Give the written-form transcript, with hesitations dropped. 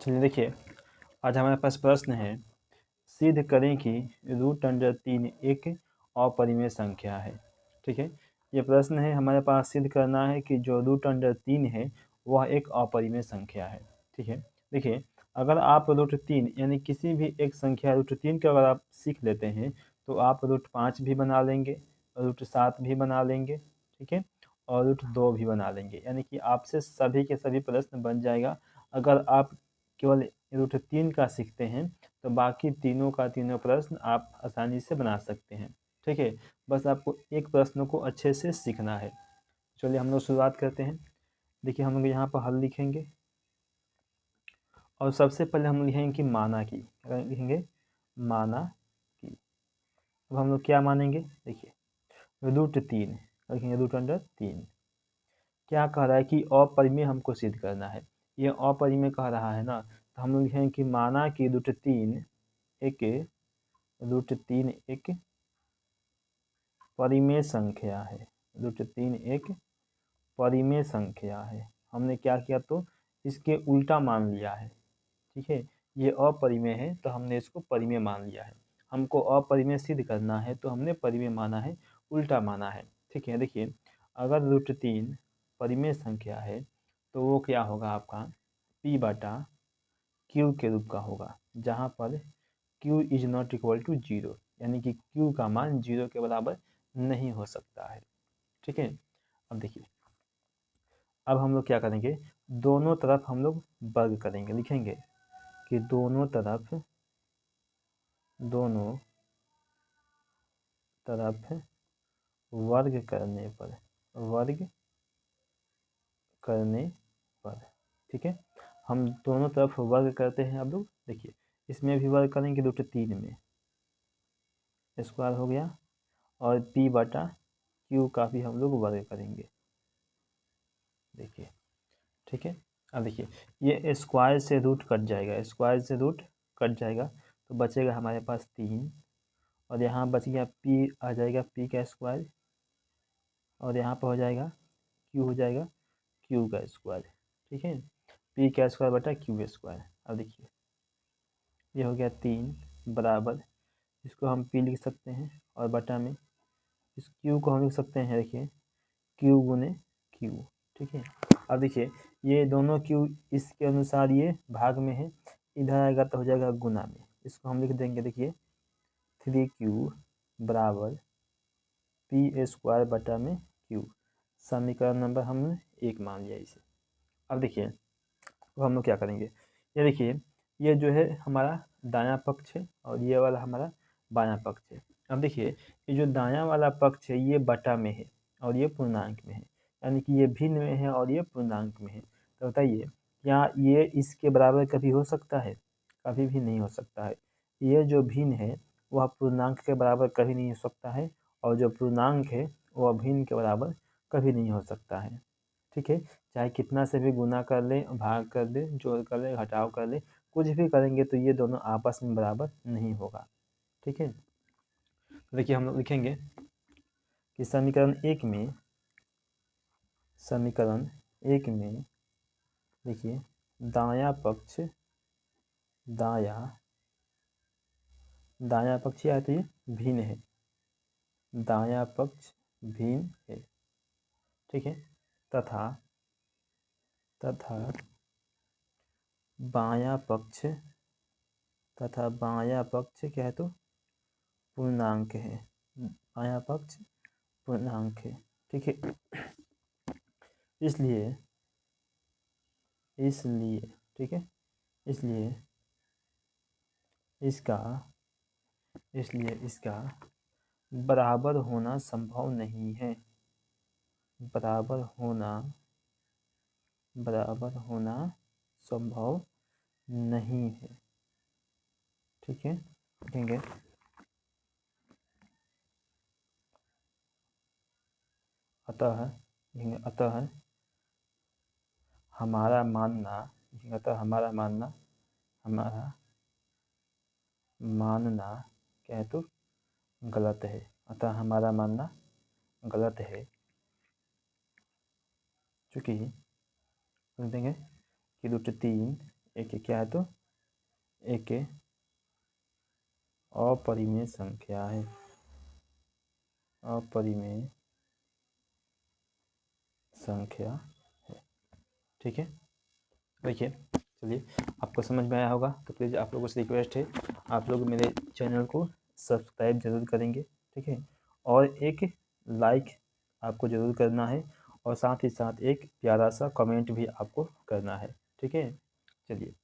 चलिए देखिए, आज हमारे पास प्रश्न है, सिद्ध करें कि √3 एक अपरिमेय संख्या है। ठीक है, ये प्रश्न है हमारे पास, सिद्ध करना है कि जो √3 है वह एक अपरिमेय संख्या है। ठीक है, देखिए अगर आप √3 यानी किसी भी एक संख्या √3 को अगर आप सीख लेते हैं तो आप √5 भी बना लेंगे, √7 भी बना लेंगे, ठीक है, और √2 भी बना लेंगे, यानी कि आपसे सभी के सभी प्रश्न बन जाएगा। अगर आप केवल √3 का सीखते हैं तो बाकी तीनों का तीनों प्रश्न आप आसानी से बना सकते हैं। ठीक है, बस आपको एक प्रश्न को अच्छे से सीखना है। चलिए हम लोग शुरुआत करते हैं। देखिए हम लोग यहाँ पर हल लिखेंगे और सबसे पहले हम लोग लिखेंगे कि माना की, लिखेंगे माना की। अब हम लोग क्या मानेंगे, देखिए √3 लिखेंगे, √3 क्या कह रहा है कि अपरिमेय हमको सिद्ध करना है। ये अपरिमेय कह रहा है ना, तो हम लोग लिखेंगे कि माना कि √3 एक परिमेय संख्या है। √3 एक परिमेय संख्या है। हमने क्या किया, तो इसके उल्टा मान लिया है। ठीक है, ये अपरिमेय है तो हमने इसको परिमेय मान लिया है। हमको अपरिमेय सिद्ध करना है तो हमने परिमेय माना है, उल्टा माना है। ठीक है, देखिए अगर √3 परिमेय संख्या है तो वो क्या होगा आपका P/Q के रूप का होगा, जहाँ पर Q is not equal to 0, यानी कि Q का मान 0 के बराबर नहीं हो सकता है। ठीक है, अब देखिए अब हम लोग क्या करेंगे, दोनों तरफ हम लोग वर्ग करेंगे। लिखेंगे कि दोनों तरफ वर्ग करने पर ठीक है, हम दोनों तरफ वर्ग करते हैं। अब लोग देखिए इसमें भी वर्ग करेंगे, √3 में स्क्वायर हो गया, और P/Q का भी हम लोग वर्ग करेंगे। देखिए ठीक है, अब देखिए ये स्क्वायर से रूट कट जाएगा, स्क्वायर से रूट कट जाएगा तो बचेगा हमारे पास 3, और यहाँ बच गया P आ जाएगा, P का स्क्वायर, और यहाँ पर हो जाएगा Q, हो जाएगा Q का स्क्वायर। ठीक है, P का स्क्वायर बटा Q स्क्वायर। अब देखिए ये हो गया 3 बराबर, इसको हम P लिख सकते हैं, और बटा में इस Q को हम लिख सकते हैं, देखिए Q गुने Q। ठीक है, अब देखिए ये दोनों Q इसके अनुसार ये भाग में है, इधर आएगा तो हो जाएगा गुना में। इसको हम लिख देंगे, देखिए 3Q बराबर P² बटा में Q। समीकरण नंबर हमने 1 मान लिया इसे। अब देखिए अब हम लोग क्या करेंगे, ये देखिए ये जो है हमारा दायां पक्ष है और ये वाला हमारा बायां पक्ष है। अब देखिए ये जो दायां वाला पक्ष है ये बटा में है और ये पूर्णांक में है, यानी कि ये भिन्न में है और ये पूर्णांक में है। तो बताइए क्या ये इसके बराबर कभी हो सकता है? कभी भी नहीं हो सकता है। ये जो भिन्न है वह पूर्णांक के बराबर कभी नहीं हो सकता है, और जो पूर्णांक है वह भिन्न के बराबर कभी नहीं हो सकता है। ठीक है, चाहे कितना से भी गुना कर ले, भाग कर ले, जोड़ कर ले, घटाव कर ले, कुछ भी करेंगे तो ये दोनों आपस में बराबर नहीं होगा। ठीक है, तो देखिए हम लोग लिखेंगे कि समीकरण एक में देखिए दायां पक्ष क्या है, तो ये भिन्न है, दायां पक्ष भिन्न है। ठीक है, तथा बायां पक्ष क्या है, तो पूर्णांक है, बायां पक्ष पूर्णांक है। ठीक है, इसलिए ठीक है, इसलिए इसका बराबर होना संभव नहीं है, बराबर होना संभव नहीं है। ठीक है, देखेंगे अतः हमारा मानना क्या है, तो गलत है। अतः हमारा मानना गलत है, चूँकि देंगे कि √3 एक क्या है, तो एक अपरिमेय संख्या है, अपरिमेय संख्या है। ठीक है, देखिए, चलिए आपको समझ में आया होगा। तो प्लीज़ आप लोगों से रिक्वेस्ट है, आप लोग मेरे चैनल को सब्सक्राइब जरूर करेंगे। ठीक है, और एक लाइक आपको ज़रूर करना है, और साथ ही साथ एक प्यारा सा कमेंट भी आपको करना है। ठीक है, चलिए।